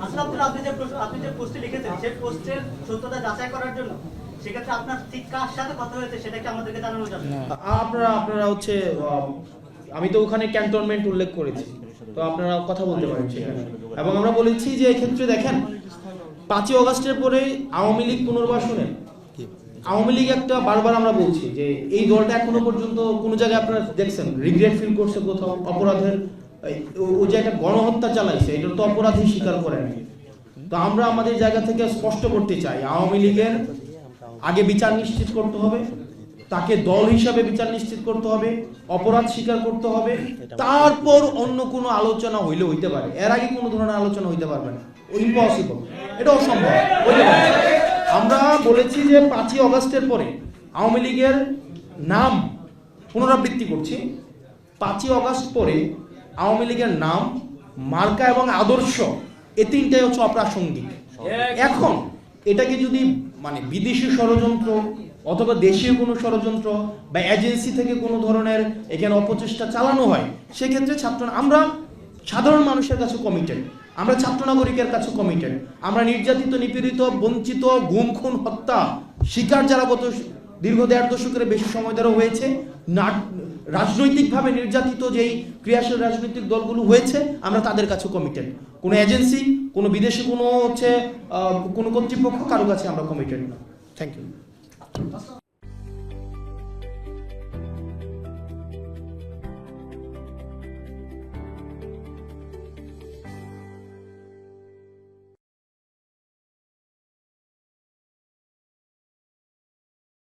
আসলে আপনি যে পোস্টে লিখেছেন সেই পোস্টের সত্যতা যাচাই করার জন্য সেক্ষেত্রে আপনার ঠিক কার সাথে কথা হয়েছে সেটা কি আমাদেরকে জানানো যাবে? আপনারা হচ্ছে আমি তো ওখানে ক্যান্টনমেন্ট উল্লেখ করেছি, তো আপনারা কথা বলতে পারেন সেখানে। এবং আমরা বলেছি যে এক্ষেত্রে দেখেন 5ই অগাস্টের পরে আওয়ামী লীগ পুনর্বাসনে আওয়ামী লীগ একটা বারবার আমরা বলছি যে এই দলটা এখনো পর্যন্ত কোনো জায়গায় আপনারা দেখছেন রিগ্রেট ফিল করছে কোথাও অপরাধের ও যে একটা গণহত্যা চালাইছে এটা তো অপরাধী স্বীকার করে না। তো আমরা আমাদের জায়গা থেকে স্পষ্ট করতে চাই আওয়ামী লীগের আগে বিচার নিশ্চিত করতে হবে, তাকে দল হিসাবে বিচার নিশ্চিত করতে হবে, অপরাধ স্বীকার করতে হবে, তারপর অন্য কোনো আলোচনা হইলে হইতে পারে। এর আগে কোনো ধরনের আলোচনা হইতে পারবে না, ইম্পসিবল, এটা অসম্ভব। আমরা বলেছি যে 5ই অগাস্টের পরে আওয়ামী লীগের নাম পুনরাবৃত্তি করছি, 5ই অগাস্ট পরে আওয়ামী লীগের নাম, মার্কা এবং আদর্শ এই তিনটাই হচ্ছে অপ্রাসঙ্গিক। এখন এটাকে যদি মানে বিদেশি ষড়যন্ত্র অথবা দেশীয় কোনো ষড়যন্ত্র বা এজেন্সি থেকে কোনো ধরনের এখানে অপচেষ্টা চালানো হয়, সেক্ষেত্রে আমরা সাধারণ মানুষের কাছে কমিটেড, আমরা ছাত্র নাগরিকের কাছে কমিটেড, আমরা নির্যাতিত, নিপীড়িত, বঞ্চিত, গুম খুন হত্যা শিকার যারা গত দীর্ঘ 1.5 দশকের বেশি সময় ধরে হয়েছে, রাজনৈতিকভাবে নির্যাতিত যেই ক্রিয়াশীল রাজনৈতিক দলগুলো হয়েছে, আমরা তাদের কাছে কমিটেড। কোনো এজেন্সি, কোনো বিদেশি কোনো কোনো কর্তৃপক্ষ কারো কাছে আমরা কমিটেড না। Thank you.